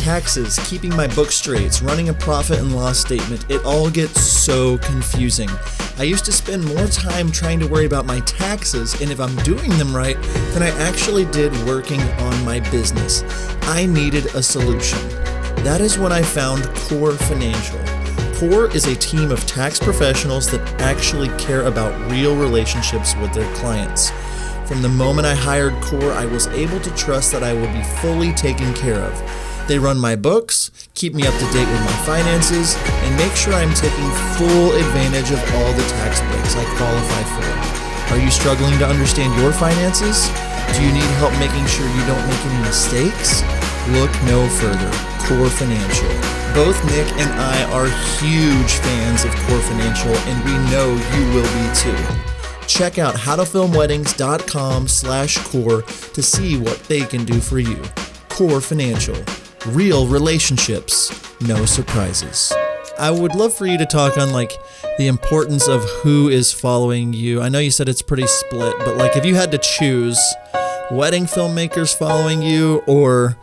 taxes, keeping my books straight, running a profit and loss statement, it all gets so confusing. I used to spend more time trying to worry about my taxes and if I'm doing them right than I actually did working on my business. I needed a solution. That is when I found Core Financial. Core is a team of tax professionals that actually care about real relationships with their clients. From the moment I hired Core, I was able to trust that I will be fully taken care of. They run my books, keep me up to date with my finances, and make sure I'm taking full advantage of all the tax breaks I qualify for. Are you struggling to understand your finances? Do you need help making sure you don't make any mistakes? Look no further. Core Financial. Both Nick and I are huge fans of Core Financial, and we know you will be too. Check out howtofilmweddings.com/core to see what they can do for you. Core Financial. Real relationships. No surprises. I would love for you to talk on the importance of who is following you. I know you said it's pretty split, but if you had to choose wedding filmmakers following you or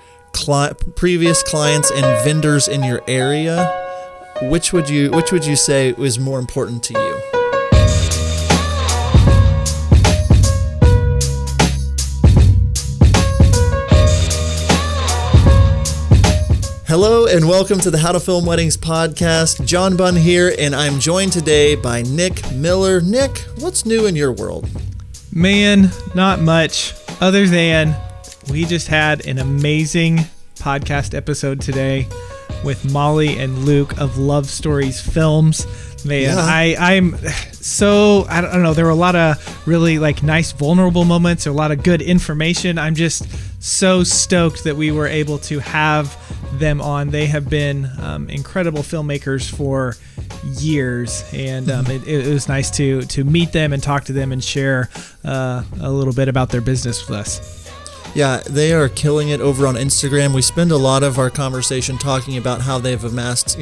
previous clients and vendors in your area, which would you say is more important to you? Hello and welcome to the How to Film Weddings podcast. John Bunn here, and I'm joined today by Nick Miller. Nick, what's new in your world? Man, not much other than we just had an amazing podcast episode today with Molly and Luke of Love Stories Films. Man, yeah. I'm so, I don't know, there were a lot of really nice vulnerable moments, a lot of good information. I'm just so stoked that we were able to have them on. They have been incredible filmmakers for years, and it was nice to meet them and talk to them and share a little bit about their business with us. Yeah, they are killing it over on Instagram. We spend a lot of our conversation talking about how they've amassed,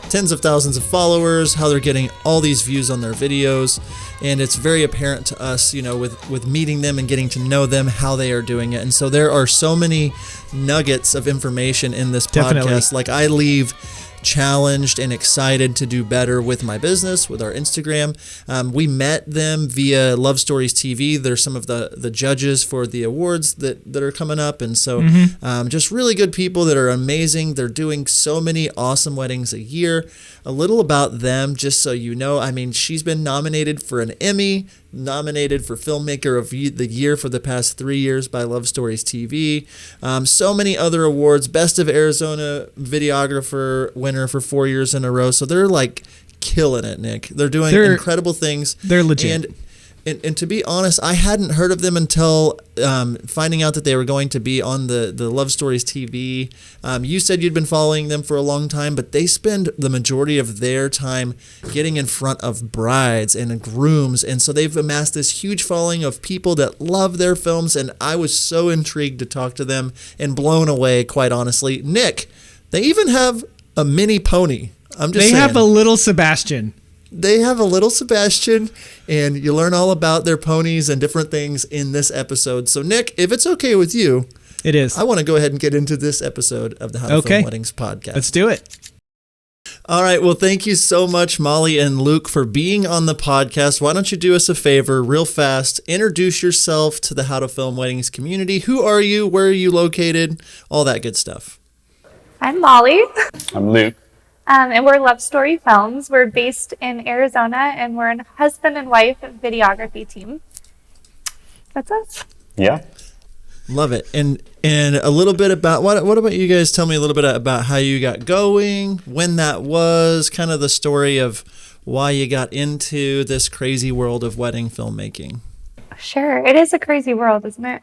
tens of thousands of followers, how they're getting all these views on their videos, and it's very apparent to us, with meeting them and getting to know them, how they are doing it. And so there are so many nuggets of information in this podcast. Definitely. I leave challenged and excited to do better with my business, with our Instagram. We met them via Love Stories TV. They're some of the judges for the awards that are coming up. And so just really good people that are amazing. They're doing so many awesome weddings a year. A little about them, just so you know. She's been nominated for an Emmy, nominated for Filmmaker of the Year for the past 3 years by Love Stories TV. So many other awards. Best of Arizona Videographer winner for 4 years in a row. So they're killing it, Nick. They're doing incredible things. They're legit. And to be honest, I hadn't heard of them until finding out that they were going to be on the Love Stories TV. You said you'd been following them for a long time, but they spend the majority of their time getting in front of brides and grooms. And so they've amassed this huge following of people that love their films. And I was so intrigued to talk to them and blown away, quite honestly. Nick, they even have a mini pony. They have a little Sebastian. They have a little Sebastian, and you learn all about their ponies and different things in this episode. So, Nick, if it's okay with you, it is. I want to go ahead and get into this episode of the How to Film Weddings podcast. Let's do it. All right. Well, thank you so much, Molly and Luke, for being on the podcast. Why don't you do us a favor real fast? Introduce yourself to the How to Film Weddings community. Who are you? Where are you located? All that good stuff. I'm Molly. I'm Luke. And we're Love Story Films. We're based in Arizona, and we're a husband and wife videography team. That's us. Yeah. Love it. And a little bit about, what about you guys? Tell me a little bit about how you got going, when that was, kind of the story of why you got into this crazy world of wedding filmmaking. Sure. It is a crazy world, isn't it?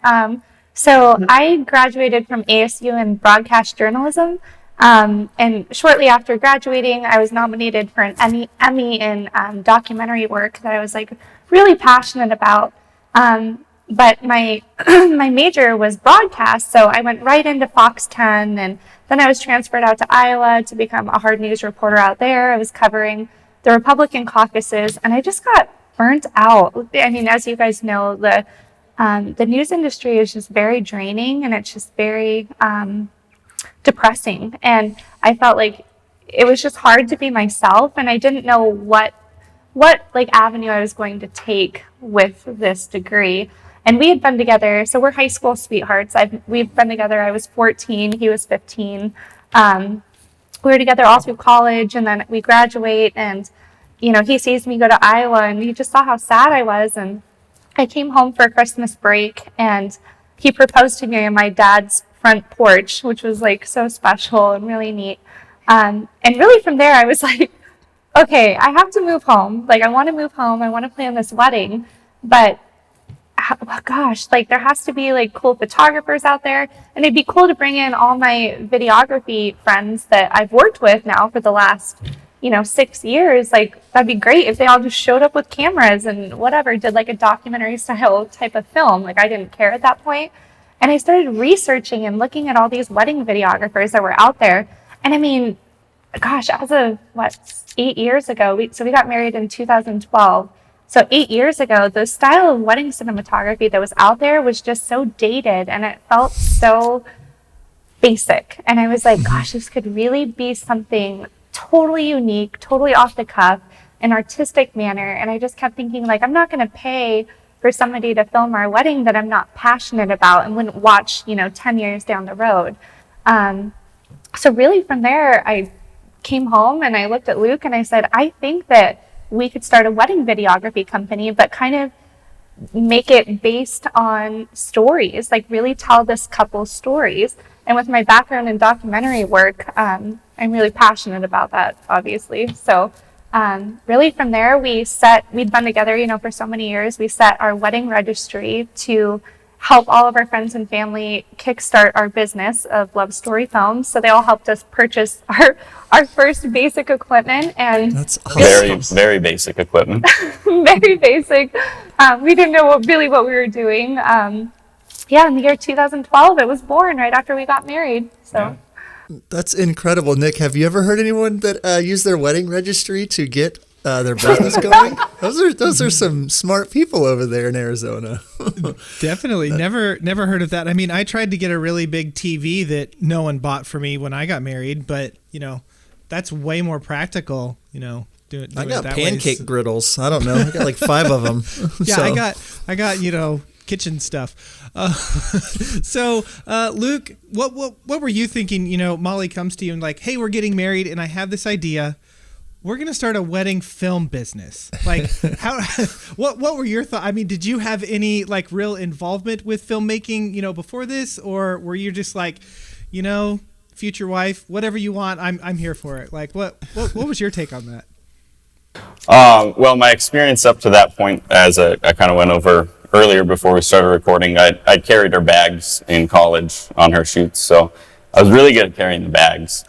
So I graduated from ASU in broadcast journalism. And shortly after graduating, I was nominated for an Emmy in documentary work that I was really passionate about. But my my major was broadcast, so I went right into Fox 10, and then I was transferred out to Iowa to become a hard news reporter out there. I was covering the Republican caucuses, and I just got burnt out. As you guys know, the news industry is just very draining, and it's just very depressing. And I felt like it was just hard to be myself, and I didn't know what like avenue I was going to take with this degree. And we had been together, so we're high school sweethearts. We've been together. I was 14, he was 15. We were together all through college, and then we graduate, and he sees me go to Iowa, and he just saw how sad I was. And I came home for Christmas break, and he proposed to me on my dad's front porch, which was like so special and really neat. And really from there, I was like, okay, I have to move home. Like, I want to move home. I want to plan this wedding, but gosh, like there has to be like cool photographers out there, and it'd be cool to bring in all my videography friends that I've worked with now for the last 6 years. Like, that'd be great if they all just showed up with cameras and whatever, did like a documentary style type of film. Like, I didn't care at that point. And I started researching and looking at all these wedding videographers that were out there. And I mean, gosh, as of 8 years ago, we got married in 2012. So 8 years ago, the style of wedding cinematography that was out there was just so dated, and it felt so basic. And I was like, gosh, this could really be something totally unique, totally off the cuff, an artistic manner. And I just kept thinking, like, I'm not going to pay for somebody to film our wedding that I'm not passionate about and wouldn't watch, 10 years down the road. So really from there, I came home and I looked at Luke and I said, I think that we could start a wedding videography company, but kind of make it based on stories, like really tell this couple's stories. And with my background in documentary work, I'm really passionate about that, obviously. So really from there, we'd been together, for so many years. We set our wedding registry to help all of our friends and family kickstart our business of Love Story Films. So they all helped us purchase our first basic equipment, and That's awesome. Very, very basic equipment. very basic. We didn't know what we were doing. In the year 2012, it was born right after we got married. So. That's incredible. Nick, have you ever heard anyone that used their wedding registry to get their business going? Those are some smart people over there in Arizona. Definitely. Never heard of that. I mean, I tried to get a really big TV that no one bought for me when I got married, but that's way more practical, do it I got that pancake way. griddles. I don't know. I got like 5 of them. Yeah, So, I got kitchen stuff. So Luke, what were you thinking? Molly comes to you and like, hey, we're getting married, and I have this idea. We're gonna start a wedding film business. Like, how? What were your thoughts? I mean, did you have any like real involvement with filmmaking, before this, or were you just like, future wife, whatever you want, I'm here for it. Like, what was your take on that? Well, my experience up to that point, as I kind of went over earlier before we started recording, I carried her bags in college on her shoots, so I was really good at carrying the bags.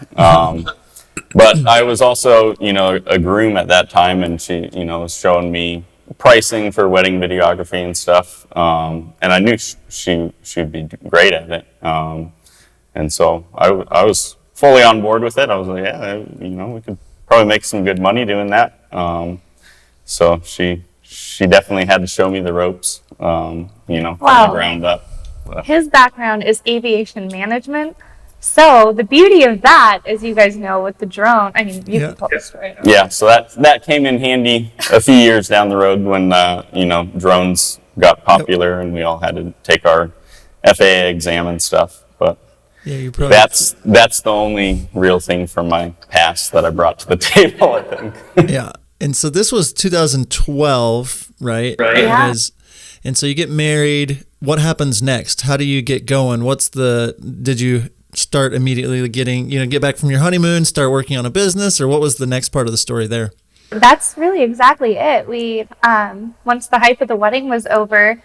But I was also, a groom at that time, and she, was showing me pricing for wedding videography and stuff. And I knew she'd be great at it. And so I was fully on board with it. I was like, yeah, we could probably make some good money doing that. So she definitely had to show me the ropes, from the ground up. His background is aviation management. So the beauty of that, as you guys know, with the drone, I mean, you can tell the story. Yeah, so that came in handy a few years down the road when, drones got popular and we all had to take our FAA exam and stuff. But yeah, you probably that's the only real thing from my past that I brought to the table, I think. Yeah. And so this was 2012, right? Right. Yeah. And so you get married. What happens next? How do you get going? Did you start immediately get back from your honeymoon, start working on a business, or what was the next part of the story there? That's really exactly it. We, once the hype of the wedding was over,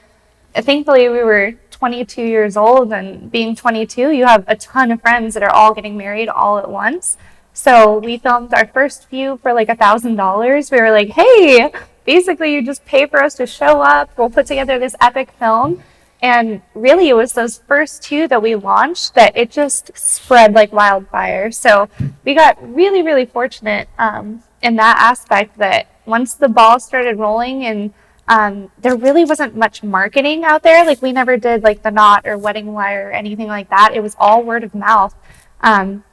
thankfully we were 22 years old, and being 22, you have a ton of friends that are all getting married all at once. So we filmed our first few for like $1,000. We were like, hey, basically you just pay for us to show up. We'll put together this epic film. And really, it was those first 2 that we launched that it just spread like wildfire. So we got really, really fortunate in that aspect that once the ball started rolling, and there really wasn't much marketing out there. Like, we never did like The Knot or Wedding Wire or anything like that. It was all word of mouth. And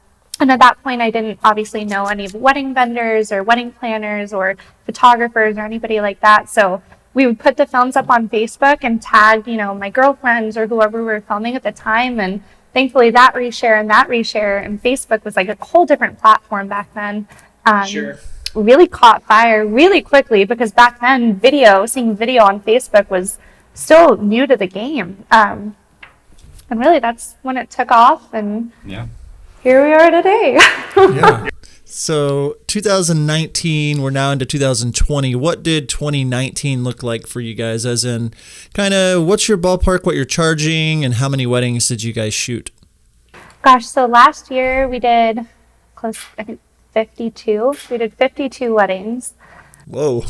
at that point, I didn't obviously know any of the wedding vendors or wedding planners or photographers or anybody like that. So we would put the films up on Facebook and tag, my girlfriends or whoever we were filming at the time. And thankfully that reshare and Facebook was like a whole different platform back then. Sure. Really caught fire really quickly because back then seeing video on Facebook was still new to the game. And really that's when it took off, and here we are today. Yeah. So 2019, we're now into 2020. What did 2019 look like for you guys? As in, kind of, what's your ballpark, what you're charging, and how many weddings did you guys shoot? Gosh, so last year we did I think 52. We did 52 weddings. Whoa.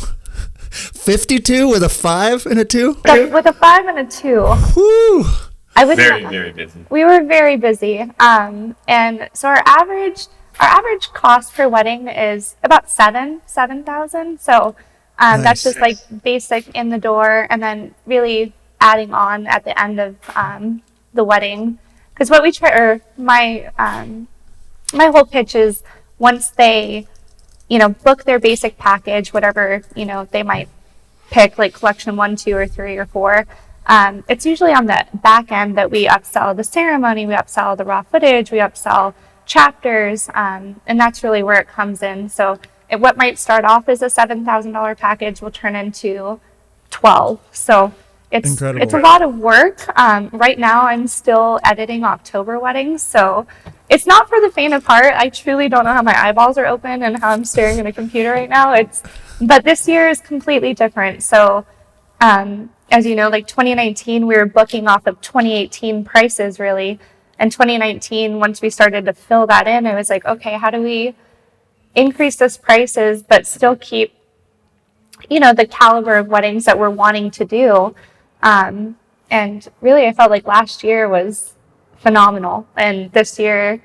52 with a 5 and a 2? With a 5 and a 2. Whew. Very, very busy. We were very busy. And so our average cost per wedding is about $7,000. So Nice. that's just like basic in the door, and then really adding on at the end of the wedding. Because what we try, or my whole pitch is, once they, book their basic package, whatever, they might pick, like collection 1, 2, or 3, or 4. It's usually on the back end that we upsell the ceremony, we upsell the raw footage, we upsell chapters, and that's really where it comes in. So what might start off as a $7,000 package will turn into 12. So Incredible. It's a lot of work. Right now I'm still editing October weddings, so it's not for the faint of heart. I truly don't know how my eyeballs are open and how I'm staring at a computer right now. But this year is completely different. So as you know, like 2019, we were booking off of 2018 prices really. And 2019, once we started to fill that in, I was like, okay, how do we increase those prices but still keep, the caliber of weddings that we're wanting to do? And really, I felt like last year was phenomenal, and this year,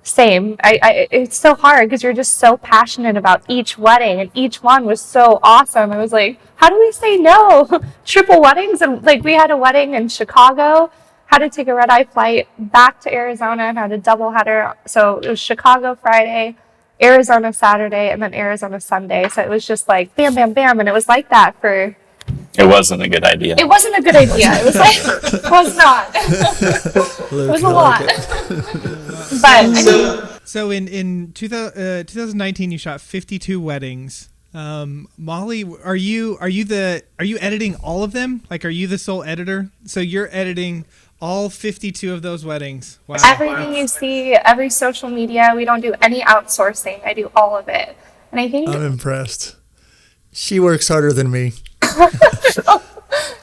same. It's so hard because you're just so passionate about each wedding, and each one was so awesome. I was like, how do we say no? Triple weddings, and like we had a wedding in Chicago, had to take a red-eye flight back to Arizona and had a double header. So it was Chicago Friday, Arizona Saturday, and then Arizona Sunday. So it was just like bam, bam, bam, and it was like that for. It wasn't a good idea. It wasn't a good idea. It was like, it was not. It was a lot. But So in 2019, you shot 52 weddings. Molly, are you editing all of them? Like, are you the sole editor? So you're editing all 52 of those weddings. Wow. everything you see, every social media, we don't do any outsourcing. I do all of it. And I think I'm impressed. She works harder than me.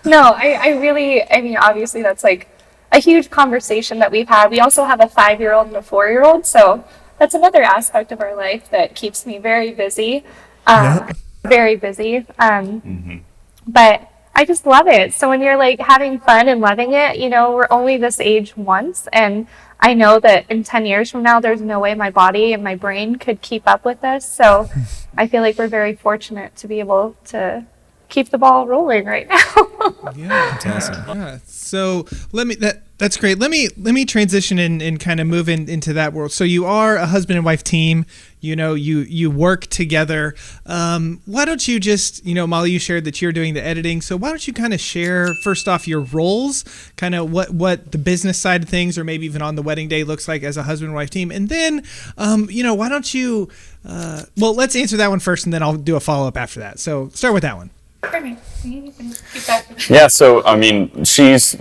no, I really, obviously that's like a huge conversation that we've had. We also have a 5-year-old and a 4-year-old. So that's another aspect of our life that keeps me very busy. Very busy. But I just love it. So when you're like having fun and loving it, we're only this age once. And I know that in 10 years from now, there's no way my body and my brain could keep up with this. So I feel like we're very fortunate to be able to keep the ball rolling right now. Yeah, fantastic. Yeah. So that's great. Let me transition and kind of move into that world. So you are a husband and wife team. You work together. Why don't you just, Molly, you shared that you're doing the editing. So why don't you kind of share first off your roles, kind of what the business side of things, or maybe even on the wedding day looks like as a husband and wife team. And then, why don't you, let's answer that one first and then I'll do a follow-up after that. So start with that one. Yeah, so she's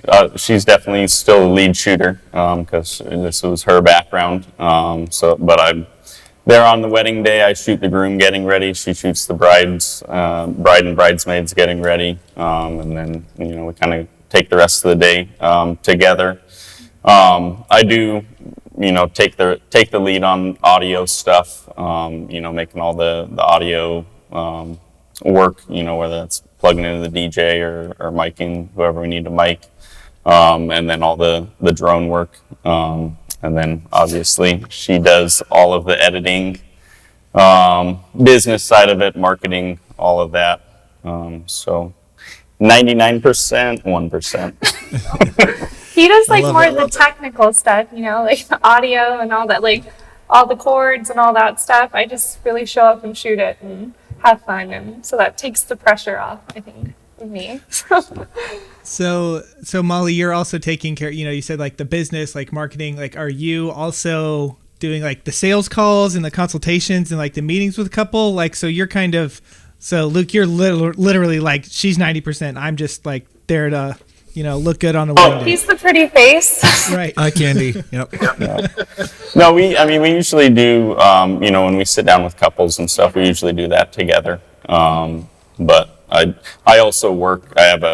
definitely still a lead shooter because this was her background. But I'm there on the wedding day. I shoot the groom getting ready. She shoots the bride and bridesmaids getting ready, and then we kind of take the rest of the day together. I do take the lead on audio stuff. Making all the audio. Work, whether that's plugging into the DJ or miking whoever we need to mic, and then all the drone work, and then obviously she does all of the editing, business side of it, marketing, all of that. So 99%, 1%. He does I like love more it, of the love it. technical stuff, like the audio and all that, like all the chords and all that stuff. I just really show up and shoot it and have fun, and so that takes the pressure off, I think, of me. So Molly, you're also taking care, you said like the business, like marketing, like are you also doing like the sales calls and the consultations and like the meetings with a couple? Like, so you're kind of, so Luke, you're literally like, she's 90%. I'm just like there to, look good on a wedding day. He's the pretty face. Right. Eye candy. Yep. No, we usually do, when we sit down with couples and stuff, we usually do that together. But I also work, I have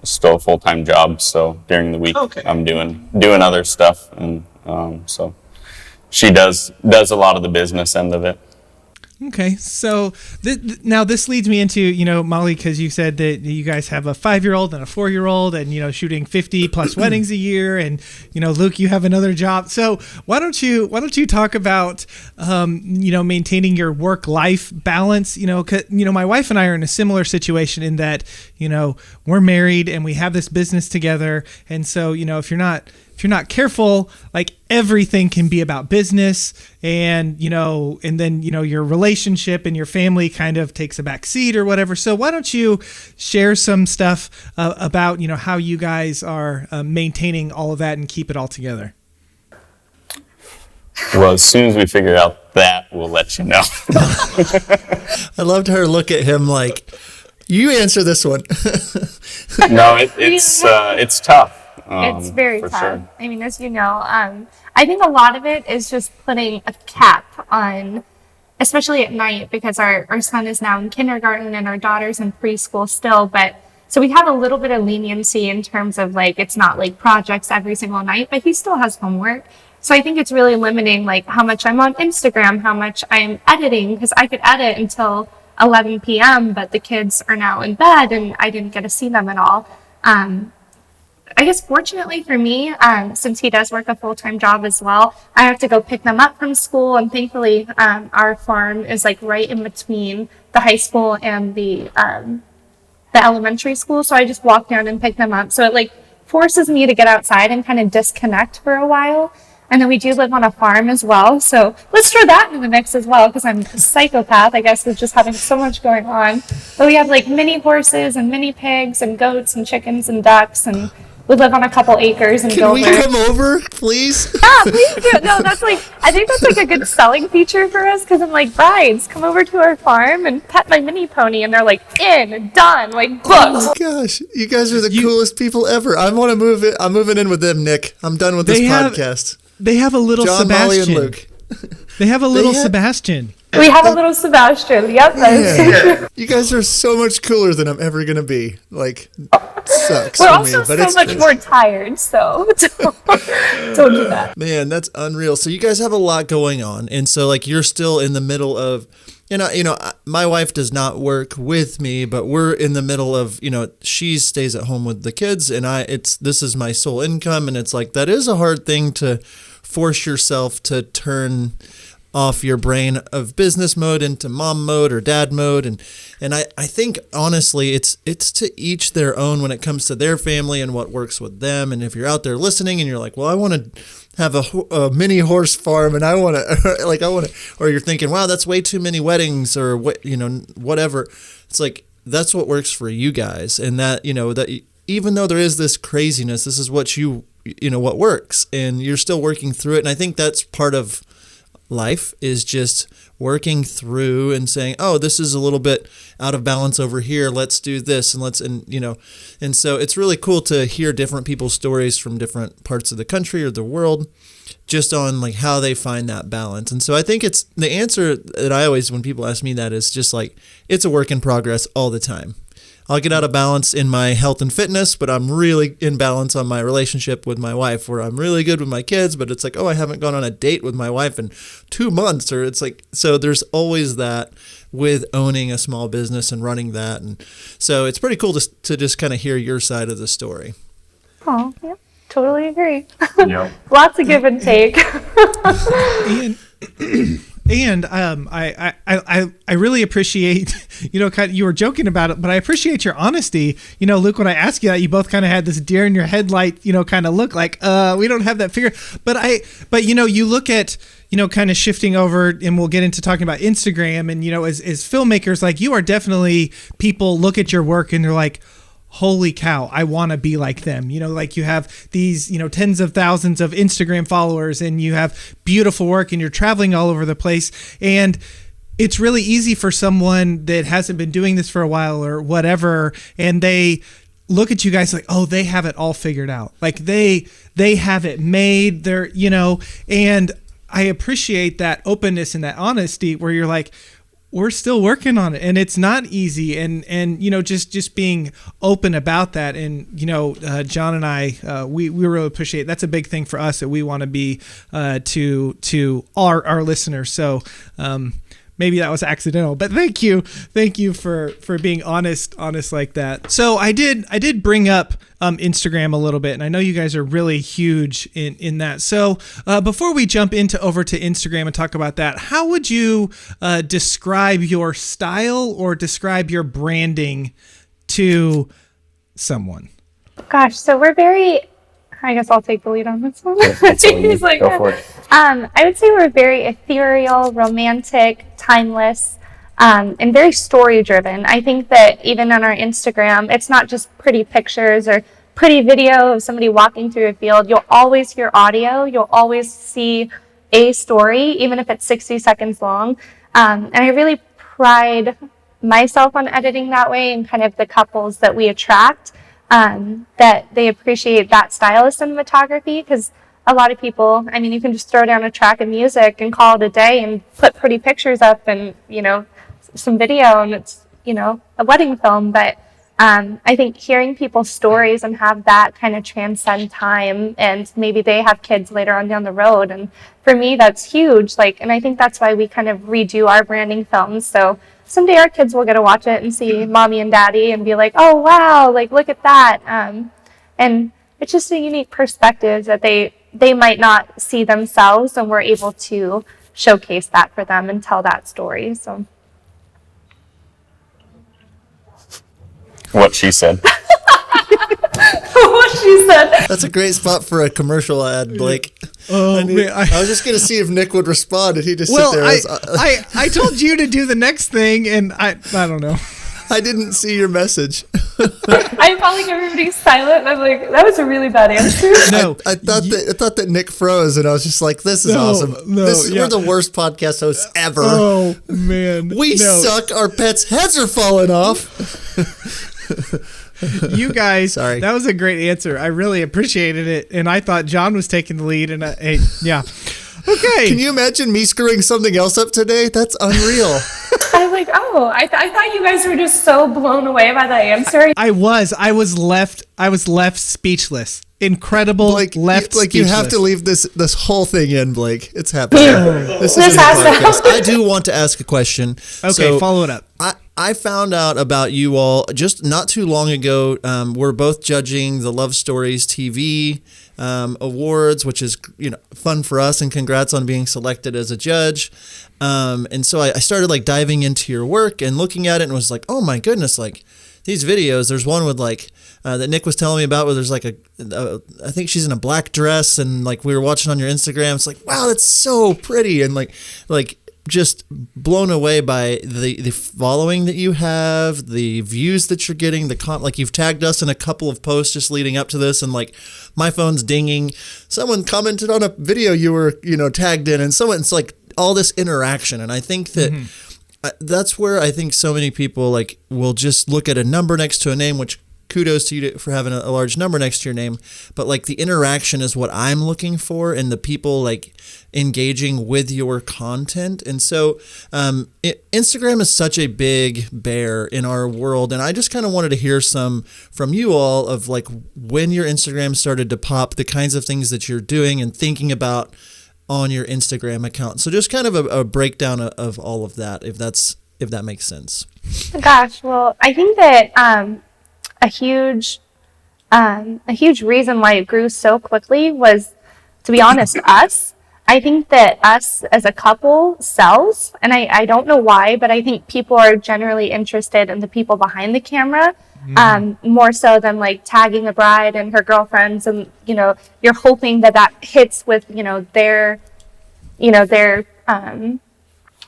still a full-time job, so during the week I'm doing other stuff. And so she does a lot of the business end of it. Okay, so now this leads me into, Molly, because you said that you guys have a 5-year-old and a 4-year-old and, shooting 50 plus weddings a year. And, Luke, you have another job. So why don't you talk about, maintaining your work-life balance? 'Cause, my wife and I are in a similar situation in that, we're married and we have this business together. And so, if you're not careful, like everything can be about business and then, your relationship and your family kind of takes a back seat or whatever. So why don't you share some stuff about, how you guys are maintaining all of that and keep it all together? Well, as soon as we figure out that, we'll let you know. I loved her look at him like, you answer this one. No, it's tough. It's very for tough. sure. I mean, as you know, I think a lot of it is just putting a cap on, especially at night, because our son is now in kindergarten and our daughter's in preschool still. But so we have a little bit of leniency in terms of like, it's not like projects every single night, but he still has homework. So I think it's really limiting like how much I'm on Instagram, how much I'm editing, because I could edit until 11 p.m., but the kids are now in bed and I didn't get to see them at all. I guess fortunately for me, since he does work a full-time job as well, I have to go pick them up from school. And thankfully, our farm is like right in between the high school and the elementary school. So I just walk down and pick them up. So it like forces me to get outside and kind of disconnect for a while. And then we do live on a farm as well. So let's throw that into the mix as well, because I'm a psychopath, I guess, with just having so much going on. But we have like mini horses and mini pigs and goats and chickens and ducks, and we live on a couple acres in Can we Dover. come over, please? Yeah, please do. No, I think that's like a good selling feature for us, because I'm like, brides, come over to our farm and pet my mini pony, and they're like, done, like, booked. Gosh, you guys are the coolest people ever. I want to move it. I'm moving in with them, Nick. I'm done with this podcast. They have a little John, Sebastian. Molly, and Luke. They have a little Sebastian. We have a little Sebastian. Yep, Yeah. You guys are so much cooler than I'm ever going to be. Like, sucks We're for also me, but so it's much good. more tired, so don't do that. Man, that's unreal. So you guys have a lot going on, and so like you're still in the middle of, my wife does not work with me, but we're in the middle of, she stays at home with the kids, and this is my sole income, and it's like that is a hard thing to force yourself to turn off your brain of business mode into mom mode or dad mode. And I think honestly, it's to each their own when it comes to their family and what works with them. And if you're out there listening and you're like, well, I want to have a mini horse farm and I want to, or you're thinking, wow, that's way too many weddings or whatever. It's like, that's what works for you guys. And that, that even though there is this craziness, this is what what works, and you're still working through it. And I think that's part of life, is just working through and saying, oh, this is a little bit out of balance over here. Let's do this. And so it's really cool to hear different people's stories from different parts of the country or the world, just on like how they find that balance. And so I think it's the answer that I always, when people ask me that, is just like, it's a work in progress all the time. I'll get out of balance in my health and fitness, but I'm really in balance on my relationship with my wife, where I'm really good with my kids, but it's like, oh, I haven't gone on a date with my wife in 2 months, or it's like, so there's always that with owning a small business and running that. And so it's pretty cool to just kind of hear your side of the story. Oh, yeah, totally agree. Yep. Lots of give and take. And I really appreciate, you were joking about it, but I appreciate your honesty. Luke, when I asked you that, you both kind of had this deer in your headlight, kind of look like, we don't have that figure. But you look at, kind of shifting over, and we'll get into talking about Instagram, and, as filmmakers, like, you are definitely, people look at your work and they're like, holy cow, I want to be like them. Like, you have these, tens of thousands of Instagram followers, and you have beautiful work, and you're traveling all over the place. And it's really easy for someone that hasn't been doing this for a while or whatever, and they look at you guys like, oh, they have it all figured out. Like, they have it made. They're, and I appreciate that openness and that honesty where you're like, we're still working on it, and it's not easy, and just being open about that. And John and I, we really appreciate it. That's a big thing for us, that we want to be to our listeners. So maybe that was accidental, but thank you for being honest like that. So I did bring up Instagram a little bit, and I know you guys are really huge in that. So before we jump over to Instagram and talk about that, how would you describe your style or describe your branding to someone? Gosh, so we're I guess I'll take the lead on this one. He's like, go for it. I would say we're very ethereal, romantic, timeless, and very story driven. I think that even on our Instagram, it's not just pretty pictures or pretty video of somebody walking through a field. You'll always hear audio. You'll always see a story, even if it's 60 seconds long. And I really pride myself on editing that way, and kind of the couples that we attract, that they appreciate that style of cinematography. Because a lot of people, you can just throw down a track of music and call it a day and put pretty pictures up and, some video, and it's, a wedding film. But I think hearing people's stories and have that kind of transcend time, and maybe they have kids later on down the road. And for me, that's huge. And I think that's why we kind of redo our branding films. So someday our kids will get to watch it and see mommy and daddy and be like, oh, wow, look at that. And it's just a unique perspective that they might not see themselves, and we're able to showcase that for them and tell that story. So what she said. what she said. That's a great spot for a commercial ad, Blake. Oh, I was just going to see if Nick would respond, and he just sit there. I told you to do the next thing, and I don't know. I didn't see your message. I felt like everybody's silent, and I'm like, that was a really bad answer. No, I thought that Nick froze, and I was just like, this is awesome. We're the worst podcast hosts ever. Oh, man. We suck. Our pets' heads are falling off. You guys, Sorry. That was a great answer. I really appreciated it, and I thought John was taking the lead, and yeah. Okay. Can you imagine me screwing something else up today? That's unreal. I'm like, oh, I thought you guys were just so blown away by that answer. I was left speechless. Incredible. Blake, speechless. you have to leave this whole thing in, Blake. It's happening. This This is a has to podcast. happen. I do want to ask a question. Okay, So, follow it up. I found out about you all just not too long ago. We're both judging the Love Stories TV awards, which is fun for us, and congrats on being selected as a judge. And so I started diving into your work and looking at it, and was like, oh my goodness, these videos. There's one with that Nick was telling me about, where there's I think she's in a black dress, and we were watching on your Instagram. It's like, wow, that's so pretty, and just blown away by the following that you have, the views that you're getting, you've tagged us in a couple of posts just leading up to this, and my phone's dinging. Someone commented on a video you were tagged in, and it's all this interaction. And I think that that's where I think so many people will just look at a number next to a name, which kudos to you for having a large number next to your name. But the interaction is what I'm looking for, and the people engaging with your content. And so Instagram is such a big bear in our world. And I just kind of wanted to hear some from you all of when your Instagram started to pop, the kinds of things that you're doing and thinking about on your Instagram account. So just kind of a breakdown of all of that, if that makes sense. Gosh, well, I think that a huge reason why it grew so quickly was, to be honest, us. I think that us as a couple sells, and I don't know why, but I think people are generally interested in the people behind the camera, more so than like tagging a bride and her girlfriends, and you're hoping that hits with their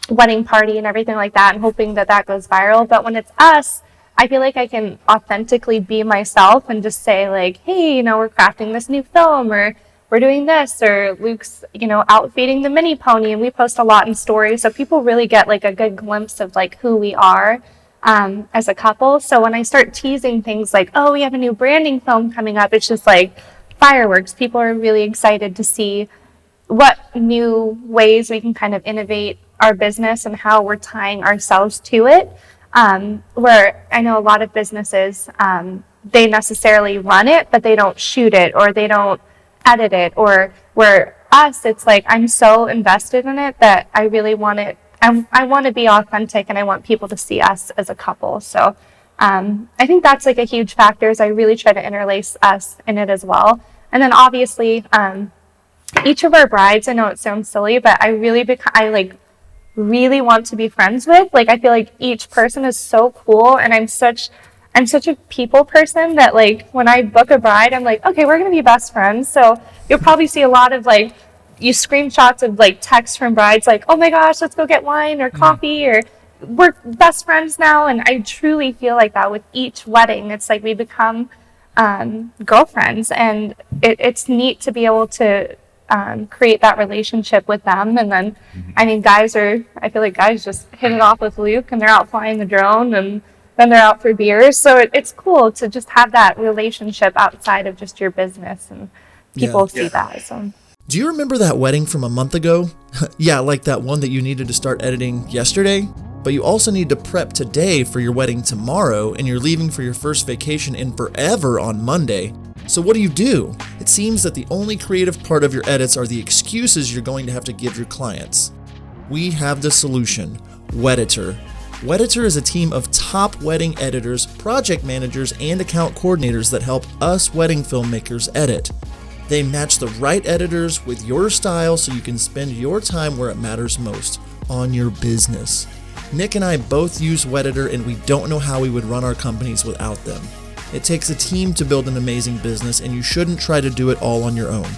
wedding party and everything like that, and hoping that goes viral. But when it's us, I feel like I can authentically be myself and just say like, hey, we're crafting this new film, or we're doing this, or Luke's, out feeding the mini pony, and we post a lot in stories. So people really get like a good glimpse of like who we are as a couple. So when I start teasing things like, oh, we have a new branding film coming up, it's just like fireworks. People are really excited to see what new ways we can kind of innovate our business and how we're tying ourselves to it. Where I know a lot of businesses, they necessarily run it, but they don't shoot it, or they don't edit it, or where us, it's like I'm so invested in it that I really want it. I want to be authentic, and I want people to see us as a couple. So I think that's like a huge factor, is I really try to interlace us in it as well. And then obviously each of our brides, I know it sounds silly, but I really really want to be friends with. Like I feel like each person is so cool, and I'm such a people person that like when I book a bride, I'm like, okay, we're gonna be best friends. So you'll probably see a lot of like you screenshots of like texts from brides like, oh my gosh, let's go get wine or coffee, or we're best friends now. And I truly feel like that with each wedding. It's like we become girlfriends, and it's neat to be able to create that relationship with them. And then I feel like guys just hit it off with Luke, and they're out flying the drone, and then they're out for beers. So it's cool to just have that relationship outside of just your business, and people see that. So do you remember that wedding from a month ago? Yeah, like that one that you needed to start editing yesterday, but you also need to prep today for your wedding tomorrow, and you're leaving for your first vacation in forever on Monday. So what do? It seems that the only creative part of your edits are the excuses you're going to have to give your clients. We have the solution, Wedditor. Wedditor is a team of top wedding editors, project managers, and account coordinators that help us wedding filmmakers edit. They match the right editors with your style so you can spend your time where it matters most, on your business. Nick and I both use Wedditor, and we don't know how we would run our companies without them. It takes a team to build an amazing business, and you shouldn't try to do it all on your own.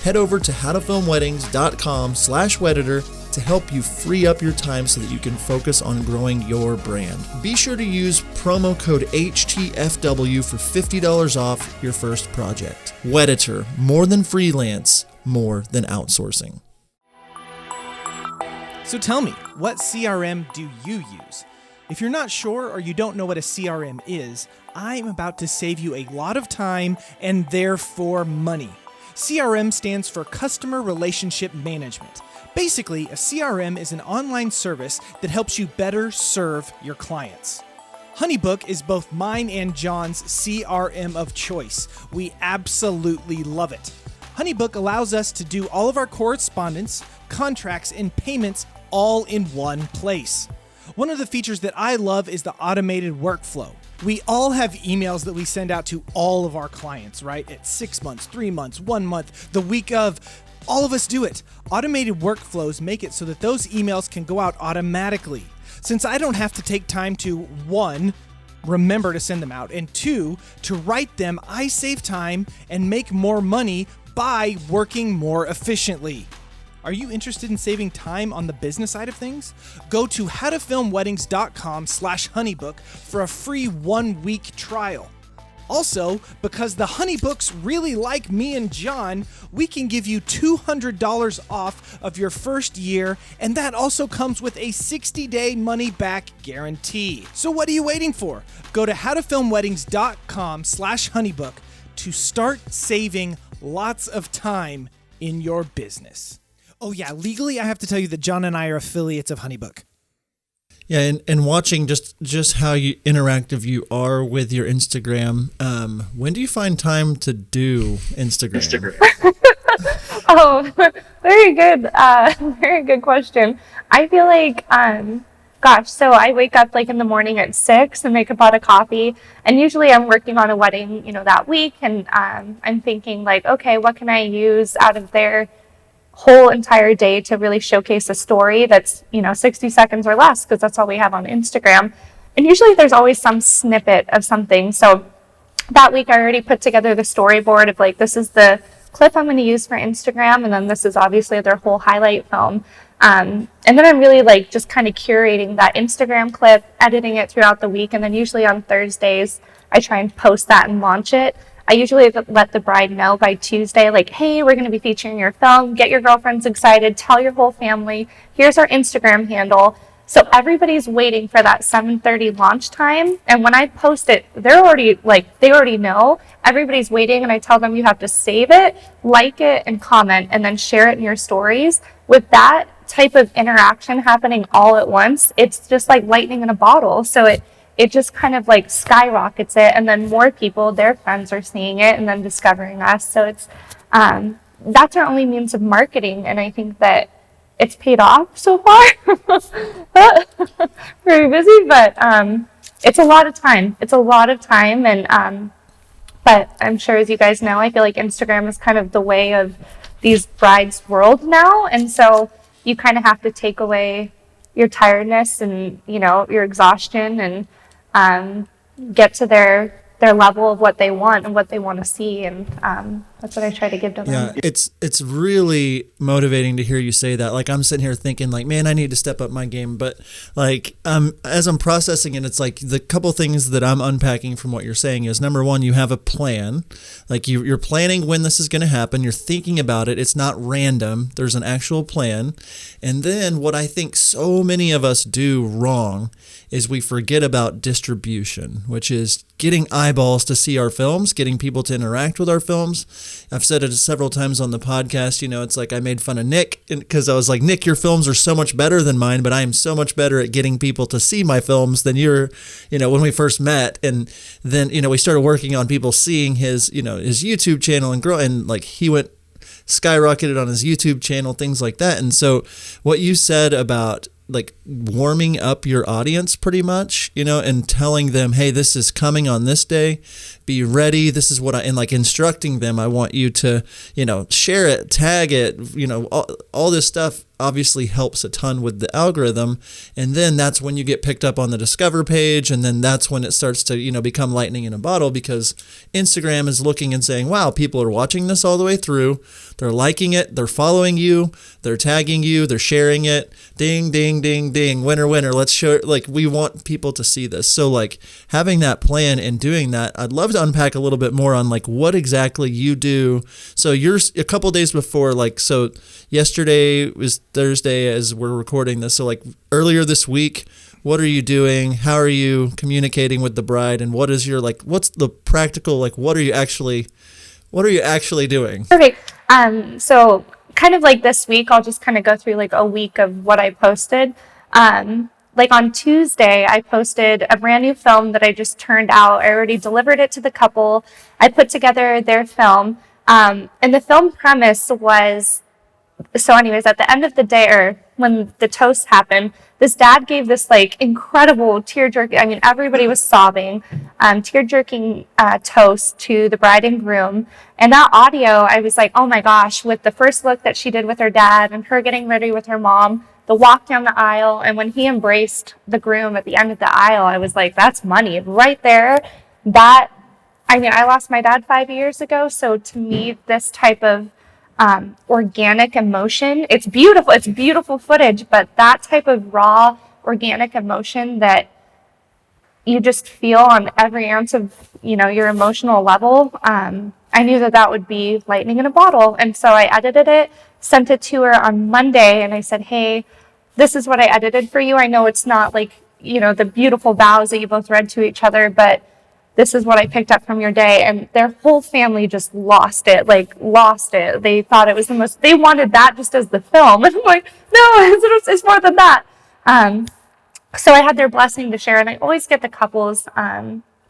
Head over to howtofilmweddings.com/Wedditor to help you free up your time so that you can focus on growing your brand. Be sure to use promo code HTFW for $50 off your first project. Wedditor, more than freelance, more than outsourcing. So tell me, what CRM do you use? If you're not sure or you don't know what a CRM is, I'm about to save you a lot of time and therefore money. CRM stands for Customer Relationship Management. Basically, a CRM is an online service that helps you better serve your clients. HoneyBook is both mine and John's CRM of choice. We absolutely love it. HoneyBook allows us to do all of our correspondence, contracts, and payments all in one place. One of the features that I love is the automated workflow. We all have emails that we send out to all of our clients, right? At 6 months, 3 months, 1 month, the week of. All of us do it. Automated workflows make it so that those emails can go out automatically. Since I don't have to take time to, 1, remember to send them out, and 2, to write them, I save time and make more money by working more efficiently. Are you interested in saving time on the business side of things? Go to howtofilmweddings.com/honeybook for a free 1-week trial. Also, because the Honeybooks really like me and John, we can give you $200 off of your first year, and that also comes with a 60-day money-back guarantee. So what are you waiting for? Go to howtofilmweddings.com/honeybook to start saving lots of time in your business. Oh yeah, legally I have to tell you that John and I are affiliates of HoneyBook. Yeah, and watching just how interactive you are with your Instagram. When do you find time to do Instagram? Oh, very good. Very good question. I feel like, so I wake up like in the morning at 6 and make a pot of coffee. And usually I'm working on a wedding, that week. And I'm thinking like, okay, what can I use out of their whole entire day to really showcase a story that's, 60 seconds or less, because that's all we have on Instagram. And usually there's always some snippet of something. So that week I already put together the storyboard of like, this is the clip I'm going to use for Instagram, and then this is obviously their whole highlight film. And then I'm really like just kind of curating that Instagram clip, editing it throughout the week, and then usually on Thursdays I try and post that and launch it. I usually let the bride know by Tuesday, like, hey, we're going to be featuring your film. Get your girlfriends excited. Tell your whole family. Here's our Instagram handle. So everybody's waiting for that 7:30 launch time. And when I post it, they already know. Everybody's waiting, and I tell them you have to save it, like it, and comment, and then share it in your stories. With that type of interaction happening all at once, it's just like lightning in a bottle. So it just kind of like skyrockets it, and then more people, their friends, are seeing it and then discovering us. So it's that's our only means of marketing, and I think that it's paid off so far. Very busy, but it's a lot of time. And but I'm sure, as you guys know, I feel like Instagram is kind of the way of these brides' world now, and so you kind of have to take away your tiredness and your exhaustion, and get to their level of what they want and what they want to see, and that's what I try to give to them. Yeah, it's really motivating to hear you say that. Like, I'm sitting here thinking like, man, I need to step up my game. But like, as I'm processing it, it's like the couple things that I'm unpacking from what you're saying is, number one, you have a plan. Like you're planning when this is going to happen. You're thinking about it. It's not random. There's an actual plan. And then what I think so many of us do wrong is we forget about distribution, which is getting eyeballs to see our films, getting people to interact with our films. I've said it several times on the podcast. It's like I made fun of Nick because I was like, Nick, your films are so much better than mine, but I am so much better at getting people to see my films than you're, when we first met. And then, we started working on people seeing his YouTube channel and grow, and like he went skyrocketed on his YouTube channel, things like that. And so what you said about like warming up your audience pretty much, and telling them, hey, this is coming on this day, be ready. This is what and like instructing them, I want you to, share it, tag it, all this stuff obviously helps a ton with the algorithm. And then that's when you get picked up on the Discover page. And then that's when it starts to, become lightning in a bottle, because Instagram is looking and saying, wow, people are watching this all the way through. They're liking it. They're following you. They're tagging you. They're sharing it. Ding, ding, ding, ding. Winner, winner. Let's show, like, we want people to see this. So like having that plan and doing that, I'd love to unpack a little bit more on like what exactly you do. So you're a couple days before, like, so yesterday was Thursday as we're recording this. So like earlier this week, what are you doing? How are you communicating with the bride? And what is your, like, what's the practical, like, what are you actually doing? Perfect. So kind of like this week, I'll just kind of go through like a week of what I posted. Like on Tuesday, I posted a brand new film that I just turned out. I already delivered it to the couple. I put together their film. And the film premise was, so anyways, at the end of the day, or when the toast happened, this dad gave this like incredible tear-jerking, I mean, everybody was sobbing, tear-jerking toast to the bride and groom. And that audio, I was like, oh my gosh, with the first look that she did with her dad and her getting ready with her mom, the walk down the aisle, and when he embraced the groom at the end of the aisle, I was like, that's money right there. That, I mean, I lost my dad 5 years ago, so to me, this type of organic emotion, it's beautiful footage, but that type of raw organic emotion that you just feel on every ounce of your emotional level, I knew that would be lightning in a bottle. And so I edited it, sent it to her on Monday, and I said, hey, this is what I edited for you. I know it's not like the beautiful vows that you both read to each other, but this is what I picked up from your day. And their whole family just lost it. They thought it was the most, they wanted that just as the film. And I'm like, no, it's more than that. So I had their blessing to share, and I always get the couple's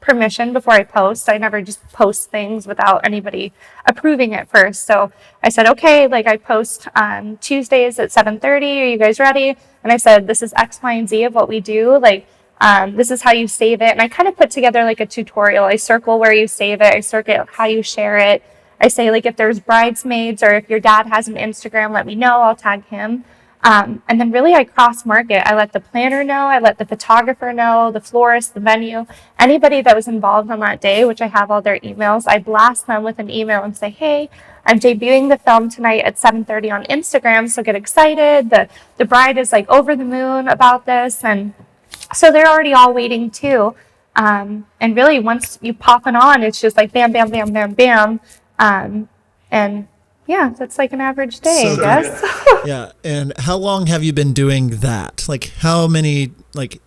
permission before I post. I never just post things without anybody approving it first. So I said, okay, like I post on Tuesdays at 7:30. Are you guys ready? And I said, this is X, Y, and Z of what we do. This is how you save it. And I kind of put together like a tutorial. I circle where you save it. I circle how you share it. I say, like, if there's bridesmaids or if your dad has an Instagram, let me know, I'll tag him. And then really I cross market. I let the planner know, I let the photographer know, the florist, the venue, anybody that was involved on that day, which I have all their emails. I blast them with an email and say, hey, I'm debuting the film tonight at 7:30 on Instagram, so get excited. The bride is like over the moon about this, and so they're already all waiting too. And really, once you pop it on, it's just like bam, bam, bam, bam, bam. And yeah, that's like an average day, So I guess. Yeah. And how long have you been doing that? Like how many, like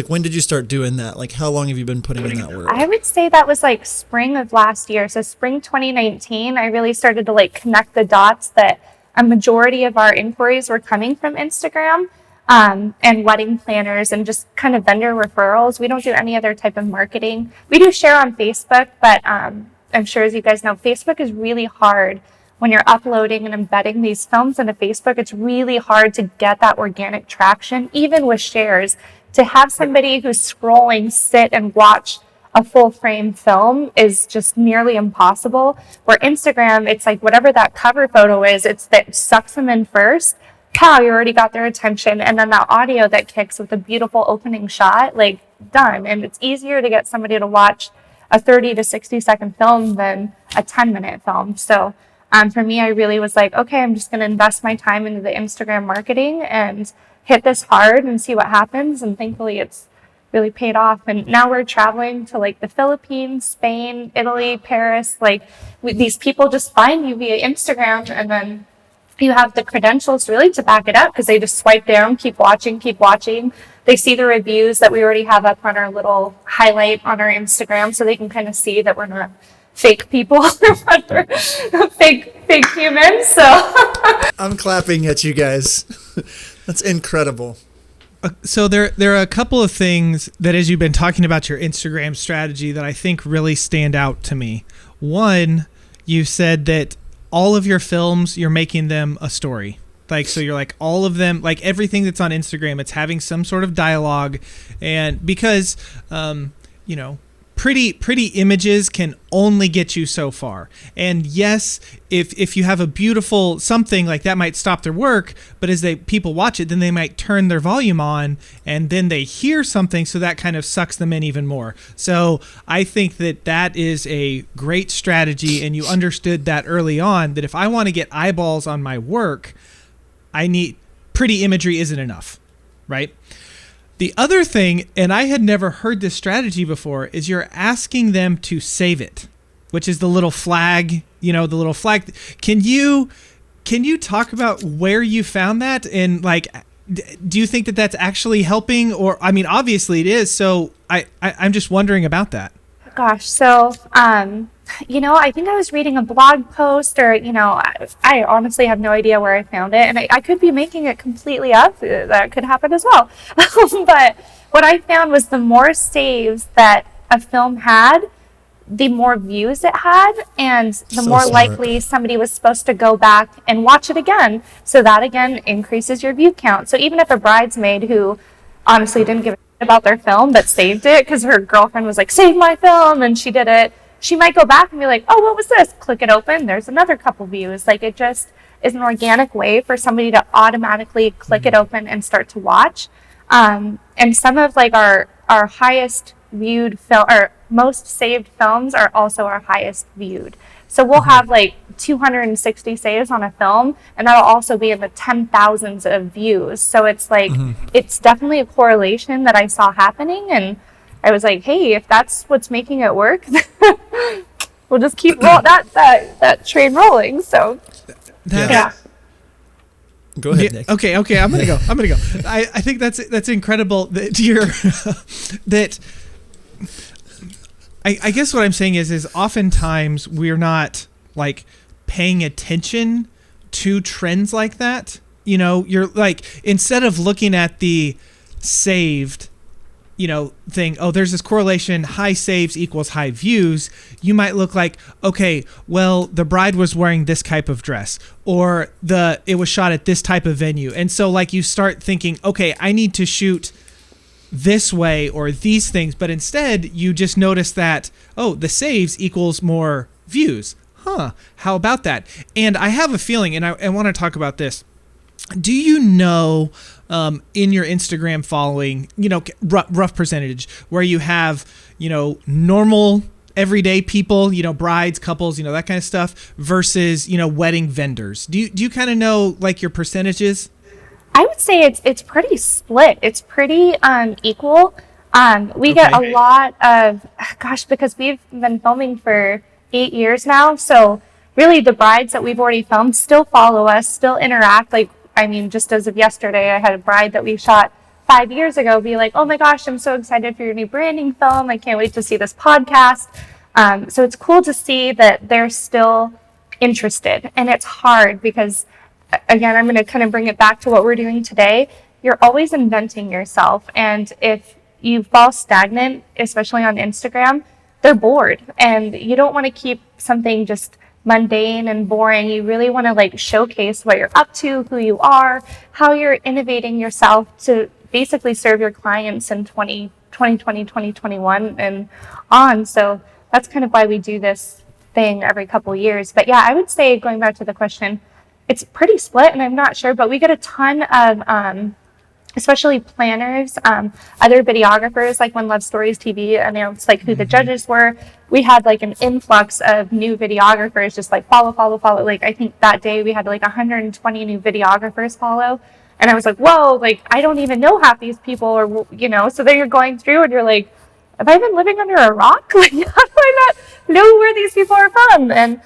when did you start doing that? Like how long have you been putting in that work? I would say that was like spring of last year. So spring 2019, I really started to like connect the dots that a majority of our inquiries were coming from Instagram. And wedding planners and just kind of vendor referrals. We don't do any other type of marketing. We do share on Facebook, but I'm sure as you guys know, Facebook is really hard when you're uploading and embedding these films into Facebook. It's really hard to get that organic traction, even with shares. To have somebody who's scrolling sit and watch a full frame film is just nearly impossible. Where Instagram, it's like whatever that cover photo is, it's that sucks them in first. Pow, you already got their attention. And then that audio that kicks with a beautiful opening shot, like done. And it's easier to get somebody to watch a 30 to 60 second film than a 10-minute film. So for me, I really was like, okay, I'm just going to invest my time into the Instagram marketing and hit this hard and see what happens. And thankfully it's really paid off. And now we're traveling to like the Philippines, Spain, Italy, Paris. Like these people just find you via Instagram, and then you have the credentials really to back it up because they just swipe down, keep watching. They see the reviews that we already have up on our little highlight on our Instagram, so they can kind of see that we're not fake people, fake humans. So I'm clapping at you guys. That's incredible. So there are a couple of things that, as you've been talking about your Instagram strategy, that I think really stand out to me. One, you said that all of your films, you're making them a story. Like, so you're like all of them, like everything that's on Instagram, it's having some sort of dialogue. And because, pretty images can only get you so far. And yes, if you have a beautiful something, like that might stop their work, but as people watch it, then they might turn their volume on and then they hear something, so that kind of sucks them in even more. So I think that is a great strategy, and you understood that early on, that if I want to get eyeballs on my work, I need pretty imagery isn't enough, right? The other thing, and I had never heard this strategy before, is you're asking them to save it, which is the little flag, the little flag. Can you talk about where you found that? And like, do you think that that's actually helping? Or, I mean, obviously it is. So I'm just wondering about that. Gosh, so, I think I was reading a blog post, or, I honestly have no idea where I found it, and I could be making it completely up. That could happen as well. But what I found was the more saves that a film had, the more views it had, and the more likely somebody was supposed to go back and watch it again. So that, again, increases your view count. So even if a bridesmaid who honestly didn't give a about their film but saved it because her girlfriend was like, save my film, and she did it, she might go back and be like, oh, what was this? Click it open, there's another couple views. Like, it just is an organic way for somebody to automatically click it open and start to watch. And some of like our highest viewed film, or most saved films, are also our highest viewed. So we'll have like 260 saves on a film, and that'll also be in the 10,000s of views. So it's like, it's definitely a correlation that I saw happening, and I was like, hey, if that's what's making it work, we'll just keep that train rolling. So yeah. Go ahead, Nick. Okay, I'm gonna go. I think that's incredible that you're that. I guess what I'm saying is oftentimes we're not like paying attention to trends like that. You're like, instead of looking at the saved, thing, oh, there's this correlation, high saves equals high views, you might look like, okay, well, the bride was wearing this type of dress, or it was shot at this type of venue. And so like you start thinking, okay, I need to shoot this way or these things, but instead you just notice that, oh, the saves equals more views. How about that? And I have a feeling, and I want to talk about this. Do you know, in your Instagram following, rough percentage, where you have, normal everyday people, brides, couples, that kind of stuff, versus, wedding vendors? Do you kind of know like your percentages? I would say it's pretty split. It's pretty equal. We get a lot of, because we've been filming for 8 years now. So really the brides that we've already filmed still follow us, still interact. Just as of yesterday, I had a bride that we shot 5 years ago be like, oh my gosh, I'm so excited for your new branding film. I can't wait to see this podcast. So it's cool to see that they're still interested. And it's hard because, again, I'm going to kind of bring it back to what we're doing today. You're always inventing yourself. And if you fall stagnant, especially on Instagram, they're bored. And you don't want to keep something just mundane and boring. You really want to showcase what you're up to, who you are, how you're innovating yourself to basically serve your clients in 2020, 2021 and on. So that's kind of why we do this thing every couple years. But yeah, I would say, going back to the question, it's pretty split, and I'm not sure, but we get a ton of especially planners, other videographers, like when Love Stories TV announced who the judges were, we had an influx of new videographers, just follow. I think that day we had 120 new videographers follow. And I was like, whoa, I don't even know half these people, or, so then you're going through and you're like, have I been living under a rock? How do I not know where these people are from? And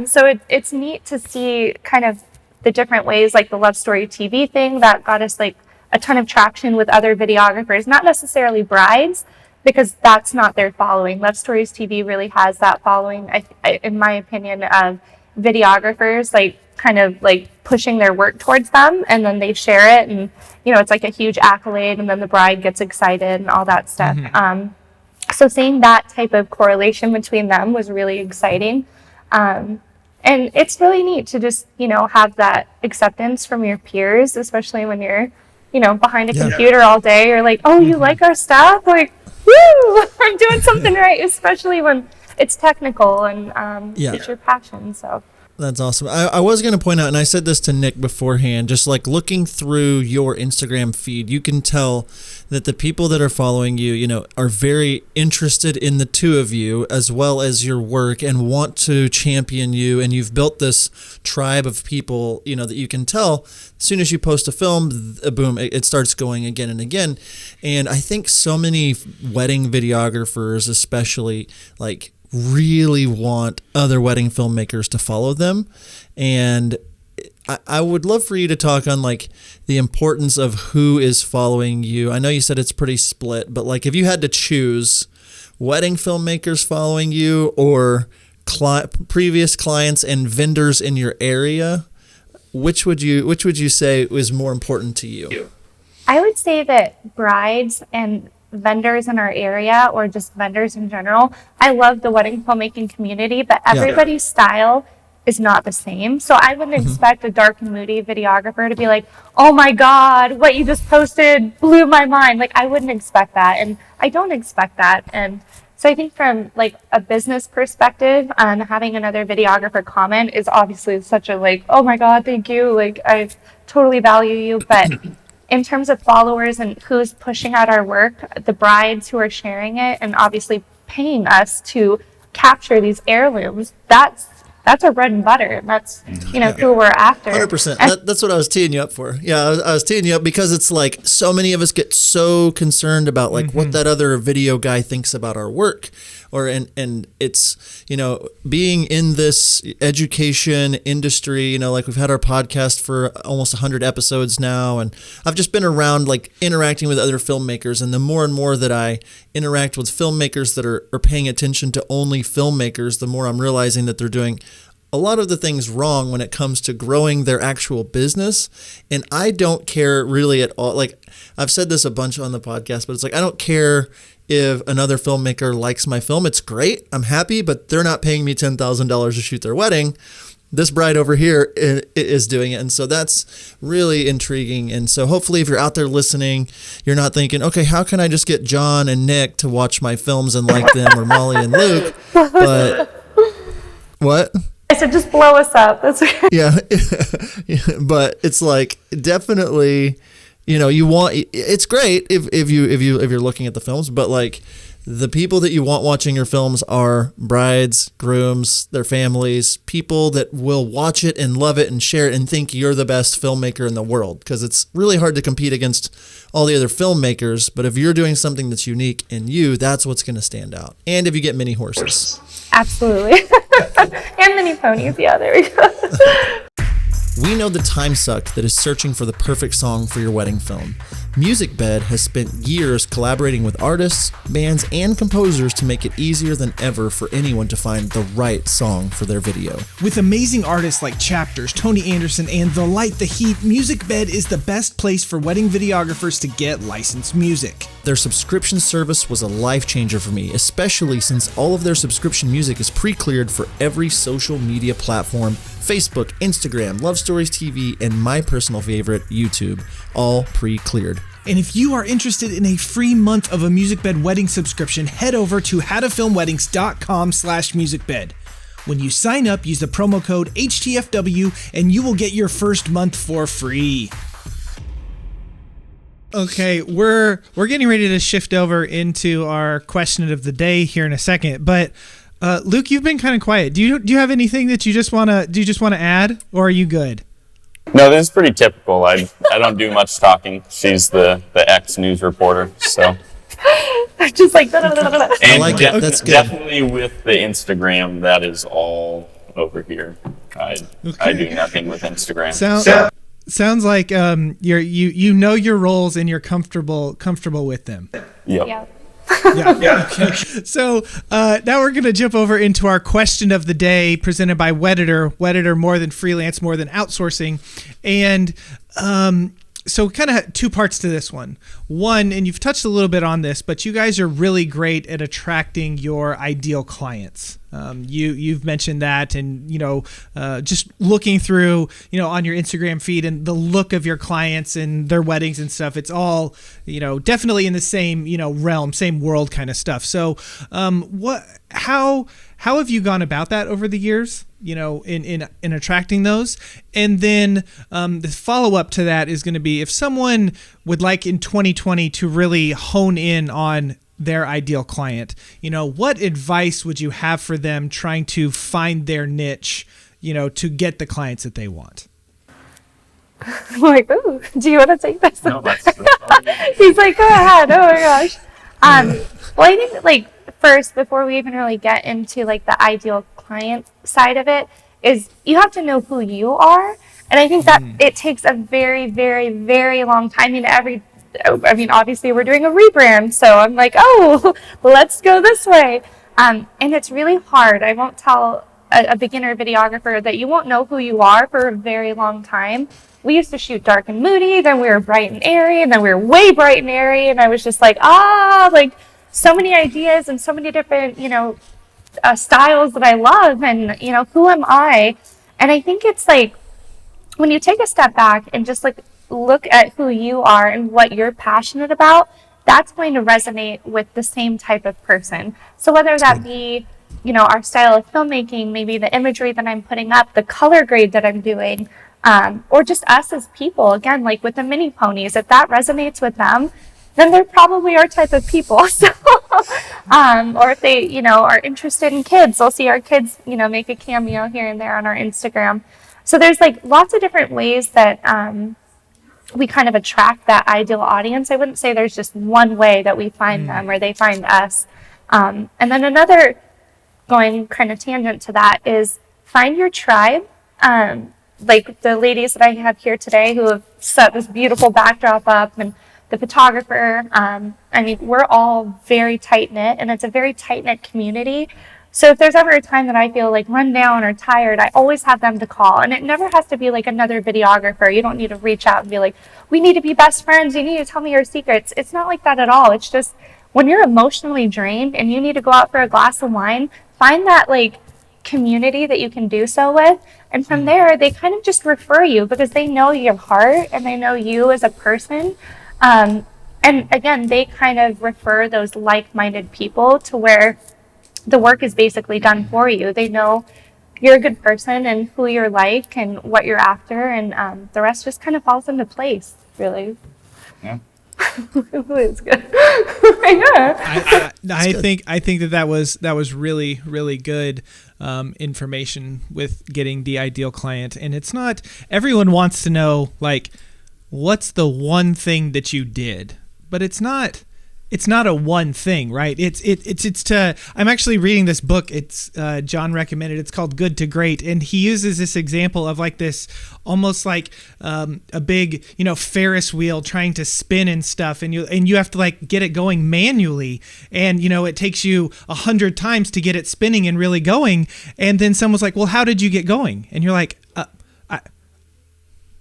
so it's neat to see kind of the different ways, the Love Story TV thing that got us a ton of traction with other videographers, not necessarily brides, because that's not their following. Love Stories TV really has that following, in my opinion, of videographers, pushing their work towards them, and then they share it, and, it's a huge accolade, and then the bride gets excited and all that stuff. So seeing that type of correlation between them was really exciting. And it's really neat to just, have that acceptance from your peers, especially when you're, behind a computer all day. You're like, oh, you like our stuff? Woo! I'm doing something right, especially when it's technical and it's your passion. So that's awesome. I was going to point out, and I said this to Nick beforehand, just looking through your Instagram feed, you can tell that the people that are following you, are very interested in the two of you as well as your work and want to champion you. And you've built this tribe of people, that you can tell as soon as you post a film, boom, it starts going again and again. And I think so many wedding videographers, especially, really want other wedding filmmakers to follow them. And I would love for you to talk on the importance of who is following you. I know you said it's pretty split, but if you had to choose wedding filmmakers following you or previous clients and vendors in your area, which would you say is more important to you? I would say that brides and vendors in our area, or just vendors in general, I love the wedding filmmaking community, but everybody's style is not the same. So I wouldn't expect a dark and moody videographer to be like, oh my God, what you just posted blew my mind. I wouldn't expect that. And I don't expect that. And so I think from a business perspective, having another videographer comment is obviously such a oh my God, thank you. I totally value you. But in terms of followers and who's pushing out our work, the brides who are sharing it and obviously paying us to capture these heirlooms, that's our bread and butter. That's, who we're after. 100%. That's what I was teeing you up for. Yeah, I was teeing you up because it's so many of us get so concerned about what that other video guy thinks about our work. And it's, being in this education industry, we've had our podcast for almost 100 episodes now. And I've just been around interacting with other filmmakers. And the more and more that I interact with filmmakers that are paying attention to only filmmakers, the more I'm realizing that they're doing a lot of the things wrong when it comes to growing their actual business. And I don't care really at all. I've said this a bunch on the podcast, but it's I don't care if another filmmaker likes my film. It's great. I'm happy, but they're not paying me $10,000 to shoot their wedding. This bride over here is doing it. And so that's really intriguing. And so hopefully if you're out there listening, you're not thinking, okay, how can I just get John and Nick to watch my films and like them, or Molly and Luke? But what? I said, just blow us up. That's okay. Yeah. But it's like, definitely, you want, it's great if you're looking at the films, but like, the people that you want watching your films are brides, grooms, their families, people that will watch it and love it and share it and think you're the best filmmaker in the world, because it's really hard to compete against all the other filmmakers. But if you're doing something that's unique in you, that's what's going to stand out. And if you get mini horses. Absolutely. And mini ponies. Yeah, there we go. We know the time suck that is searching for the perfect song for your wedding film. MusicBed has spent years collaborating with artists, bands, and composers to make it easier than ever for anyone to find the right song for their video. With amazing artists like Chapters, Tony Anderson, and The Light, The Heat, MusicBed is the best place for wedding videographers to get licensed music. Their subscription service was a life changer for me, especially since all of their subscription music is pre-cleared for every social media platform: Facebook, Instagram, Love Stories TV, and my personal favorite, YouTube, all pre-cleared. And if you are interested in a free month of a MusicBed wedding subscription, head over to howtofilmweddings.com/musicbed. When you sign up, use the promo code HTFW and you will get your first month for free. Okay, we're getting ready to shift over into our question of the day here in a second, but Luke, you've been kind of quiet. Do you have anything that you just want to add, or are you good? No, this is pretty typical. I don't do much talking. She's the ex-news reporter, so. Just like, I like it. That's good. Definitely with the Instagram, that is all over here. I do nothing with Instagram. Sounds like you know your roles and you're comfortable with them. Yep. yeah. Yeah. Okay. So now we're going to jump over into our question of the day, presented by Wedditor. Wedditor, more than freelance, more than outsourcing. And so kind of two parts to this one. One, and you've touched a little bit on this, but you guys are really great at attracting your ideal clients. You've mentioned that, and just looking through on your Instagram feed and the look of your clients and their weddings and stuff, it's all definitely in the same realm, same world kind of stuff. So how have you gone about that over the years, in attracting those? And then the follow-up to that is going to be, if someone would like in 2020 to really hone in on their ideal client, what advice would you have for them trying to find their niche, to get the clients that they want? I'm like, ooh, do you want to take this? No, that's He's like, go ahead. Oh my gosh. Well, I think first, before we even really get into the ideal client side of it, is you have to know who you are. And I think that it takes a very, very, very long time. Obviously we're doing a rebrand, so I'm like, oh, let's go this way. And it's really hard. I won't tell a beginner videographer that you won't know who you are for a very long time. We used to shoot dark and moody, then we were bright and airy, and then we were way bright and airy, and I was just like, so many ideas and so many different, styles that I love, and, who am I? And I think it's when you take a step back and just look at who you are and what you're passionate about, that's going to resonate with the same type of person. So whether that be, our style of filmmaking, maybe the imagery that I'm putting up, the color grade that I'm doing, or just us as people, again, with the mini ponies, if that resonates with them, then they're probably our type of people. So, or if they, are interested in kids, they'll see our kids, make a cameo here and there on our Instagram. So there's lots of different ways that we kind of attract that ideal audience. I wouldn't say there's just one way that we find them or they find us. And then another, going kind of tangent to that, is find your tribe. Like the ladies that I have here today who have set this beautiful backdrop up, and the photographer. We're all very tight-knit, and it's a very tight-knit community. So if there's ever a time that I feel run down or tired, I always have them to call. And it never has to be another videographer. You don't need to reach out and be we need to be best friends. You need to tell me your secrets. It's not like that at all. It's just when you're emotionally drained and you need to go out for a glass of wine, find that community that you can do so with. And from there, they kind of just refer you because they know your heart and they know you as a person. And again, they kind of refer those like-minded people to where the work is basically done for you. They know you're a good person and who you're like and what you're after, and the rest just kind of falls into place, really. Yeah. It's good. Yeah. I think that was really, really good information with getting the ideal client. And it's not, everyone wants to know, like, what's the one thing that you did, but it's not a one thing, right? I'm actually reading this book. It's John recommended. It's called Good to Great. And he uses this example of like this, almost like a big, Ferris wheel trying to spin and stuff. And you have to like get it going manually. And, it takes you 100 times to get it spinning and really going. And then someone's like, well, how did you get going? And you're like,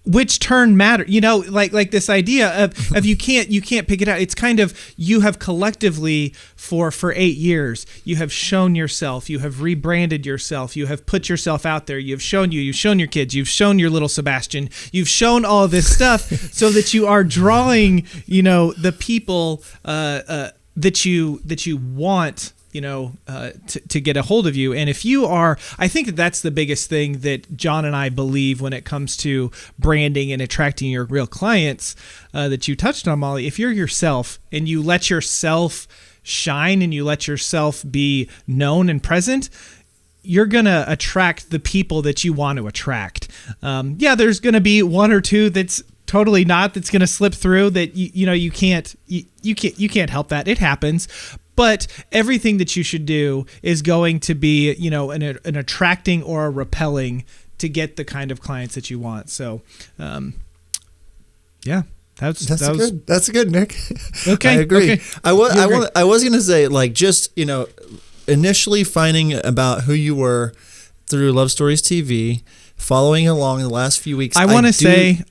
which turn matter, like this idea of you can't pick it out. It's kind of, you have collectively for 8 years, you have shown yourself, you have rebranded yourself, you have put yourself out there, you've shown your kids, you've shown your little Sebastian, you've shown all this stuff so that you are drawing, the people that you want, to get a hold of you. And if you are, I think that's the biggest thing that John and I believe when it comes to branding and attracting your real clients, that you touched on, Molly. If you're yourself and you let yourself shine and you let yourself be known and present, you're going to attract the people that you want to attract. There's going to be one or two that's totally not, that's going to slip through that, you can't help that. It happens. But everything that you should do is going to be, an attracting or a repelling to get the kind of clients that you want. So, That's good, Nick. Okay, I agree. Okay. I was going to say, like, just, initially finding about who you were through Love Stories TV, following along the last few weeks. I want to say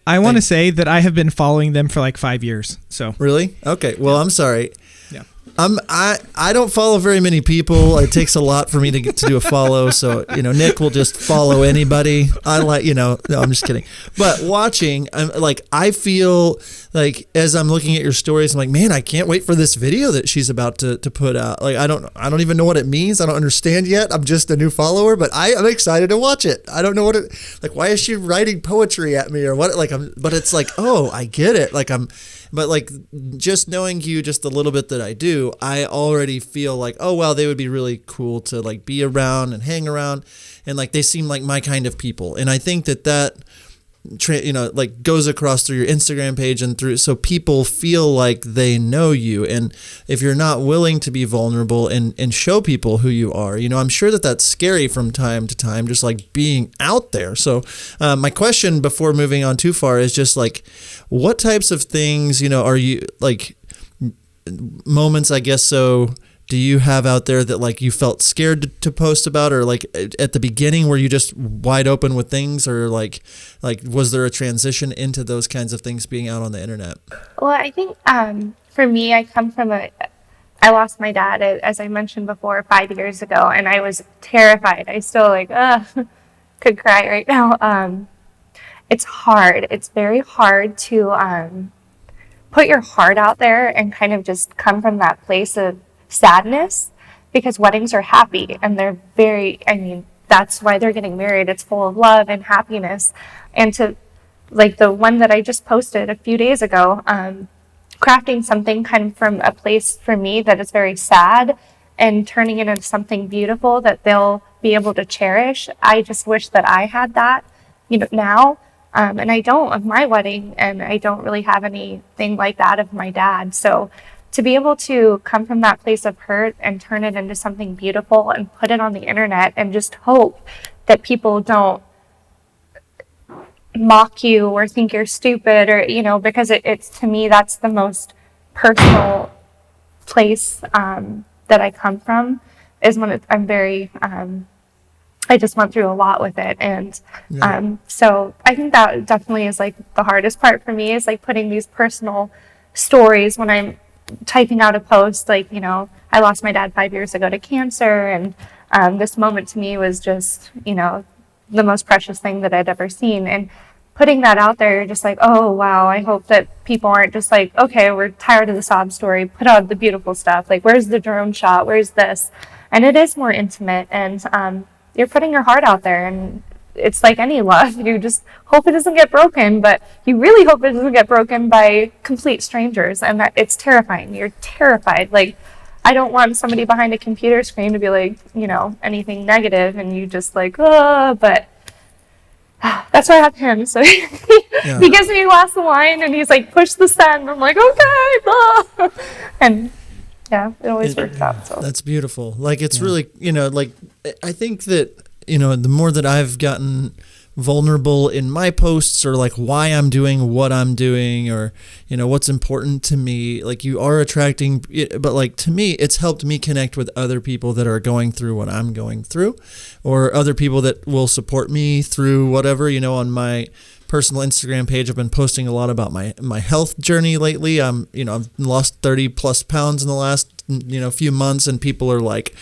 that I have been following them for like 5 years. So really? Okay. Well, I'm sorry. Yeah. I don't follow very many people. It takes a lot for me to get to do a follow. So, Nick will just follow anybody. No, I'm just kidding. But watching, I feel like as I'm looking at your stories, I'm like, man, I can't wait for this video that she's about to put out. Like, I don't even know what it means. I don't understand yet. I'm just a new follower, but I'm excited to watch it. I don't know why is she writing poetry at me or what? But it's like, oh, I get it. But like just knowing you just a little bit that I do, I already feel like, oh, wow, they would be really cool to like be around and hang around. And like, they seem like my kind of people. And I think that goes across through your Instagram page and through, so people feel like they know you. And if you're not willing to be vulnerable and show people who you are, I'm sure that's scary from time to time, just like being out there. So my question before moving on too far is just like, what types of things, are you like moments, I guess, so do you have out there that like you felt scared to post about, or like at the beginning were you just wide open with things, or like was there a transition into those kinds of things being out on the internet? Well, I think for me, I come from I lost my dad, as I mentioned before, 5 years ago, and I was terrified. I still could cry right now. It's hard. It's very hard to put your heart out there and kind of just come from that place of sadness, because weddings are happy and they're that's why they're getting married. It's full of love and happiness. And to like the one that I just posted a few days ago, crafting something kind of from a place for me that is very sad and turning it into something beautiful that they'll be able to cherish. I just wish that I had that, now. And I don't of my wedding, and I don't really have anything like that of my dad. So to be able to come from that place of hurt and turn it into something beautiful and put it on the internet and just hope that people don't mock you or think you're stupid, or, because it's to me, that's the most personal place that I come from, is when I'm very, I just went through a lot with it. And so I think that definitely is like the hardest part for me, is like putting these personal stories when I'm typing out a post, like, I lost my dad 5 years ago to cancer, and this moment to me was just, the most precious thing that I'd ever seen. And putting that out there, you're just like, oh wow, I hope that people aren't just like, okay, we're tired of the sob story, put out the beautiful stuff, like where's the drone shot, where's this? And it is more intimate, and you're putting your heart out there, and it's like any love. You just hope it doesn't get broken, but you really hope it doesn't get broken by complete strangers, and that it's terrifying. You're terrified. Like, I don't want somebody behind a computer screen to be like, anything negative, and you just like, but that's why I have him. So he gives me a glass of wine, and he's like, push the send. I'm like, okay, and yeah, it always works out. So that's beautiful. Like, it's really, like, I think that, the more that I've gotten vulnerable in my posts, or like why I'm doing what I'm doing, or, what's important to me, like, you are attracting, but like, to me, it's helped me connect with other people that are going through what I'm going through, or other people that will support me through whatever, on my personal Instagram page. I've been posting a lot about my health journey lately. I've lost 30 plus pounds in the last, few months, and people are like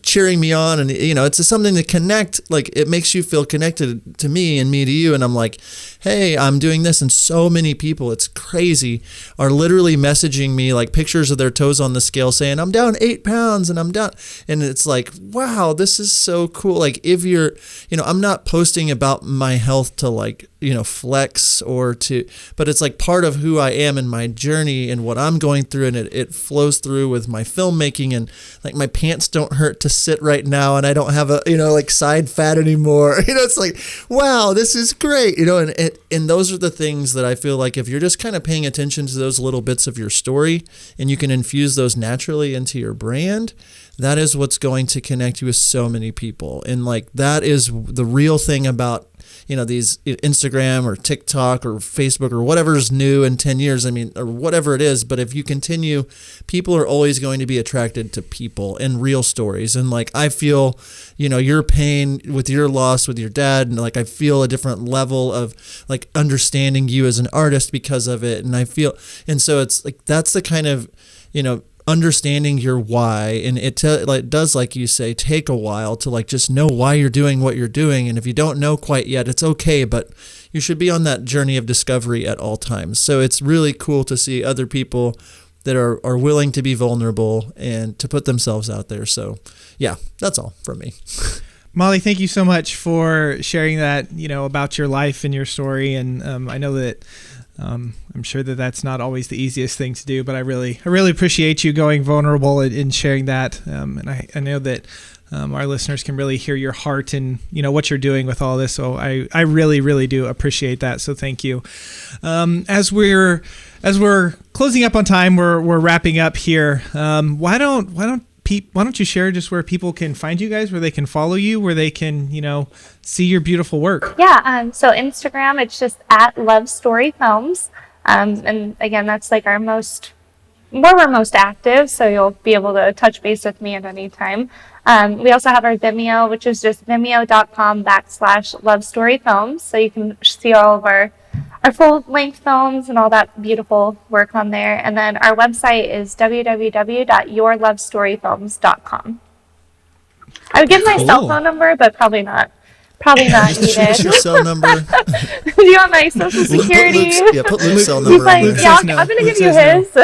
cheering me on, and it's just something to connect. Like, it makes you feel connected to me and me to you, and I'm like, hey, I'm doing this, and so many people, it's crazy, are literally messaging me like pictures of their toes on the scale saying, I'm down 8 pounds, and I'm down, and it's like, wow, this is so cool. Like, if you're, I'm not posting about my health to like, flex but it's like part of who I am in my journey and what I'm going through, and it flows through with my filmmaking, and like, my pants don't hurt to sit right now, and I don't have a, like, side fat anymore. It's like, wow, this is great, and those are the things that I feel like if you're just kind of paying attention to those little bits of your story, and you can infuse those naturally into your brand, that is what's going to connect you with so many people. And like, that is the real thing about, these Instagram or TikTok or Facebook or whatever's new in 10 years, or whatever it is. But if you continue, people are always going to be attracted to people and real stories. And like, I feel, your pain with your loss with your dad, and like, I feel a different level of like understanding you as an artist because of it. And so it's like, that's the kind of, understanding your why, and it does, like you say, take a while to like just know why you're doing what you're doing. And if you don't know quite yet, it's okay, but you should be on that journey of discovery at all times. So it's really cool to see other people that are willing to be vulnerable and to put themselves out there. So yeah, that's all from me. Molly, thank you so much for sharing that, about your life and your story. And I know that I'm sure that that's not always the easiest thing to do, but I really appreciate you going vulnerable and sharing that. And I know that our listeners can really hear your heart and, what you're doing with all this. So I really do appreciate that. So thank you. As we're closing up on time, we're wrapping up here. Why don't you share just where people can find you guys, where they can follow you, where they can, see your beautiful work? Yeah. So Instagram, it's just at Love Story Films. And again, that's like where we're most active. So you'll be able to touch base with me at any time. We also have our Vimeo, which is just vimeo.com/Love Story Films. So you can see all of our full-length films and all that beautiful work on there. And then our website is www.yourlovestoryfilms.com. I would give my cell phone number, but probably not needed. Your cell number. Do you want my social security? Put Luke's cell number. He's like, on there. yeah, I'm going to give you his.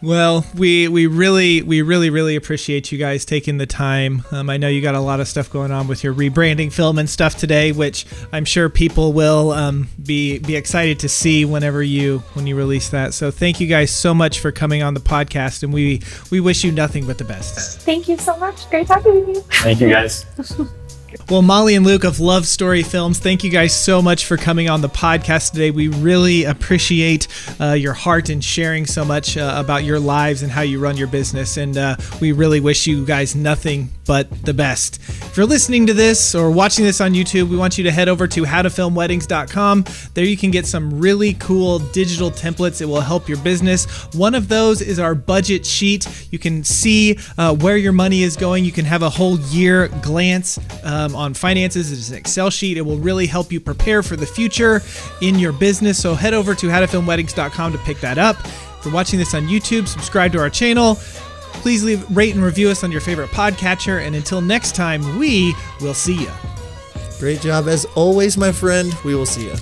Well, we really appreciate you guys taking the time. I know you got a lot of stuff going on with your rebranding film and stuff today, which I'm sure people will be excited to see when you release that. So thank you guys so much for coming on the podcast, and we wish you nothing but the best. Thank you so much. Great talking with you. Thank you, guys. Well, Molly and Luke of Love Story Films, thank you guys so much for coming on the podcast today. We really appreciate your heart and sharing so much about your lives and how you run your business. And we really wish you guys nothing but the best. If you're listening to this or watching this on YouTube, we want you to head over to howtofilmweddings.com. There you can get some really cool digital templates. It will help your business. One of those is our budget sheet. You can see where your money is going. You can have a whole year glance on finances. It's an Excel sheet. It will really help you prepare for the future in your business. So head over to howtofilmweddings.com to pick that up. If you're watching this on YouTube, subscribe to our channel. Please rate and review us on your favorite podcatcher. And until next time, we will see you. Great job as always, my friend. We will see you.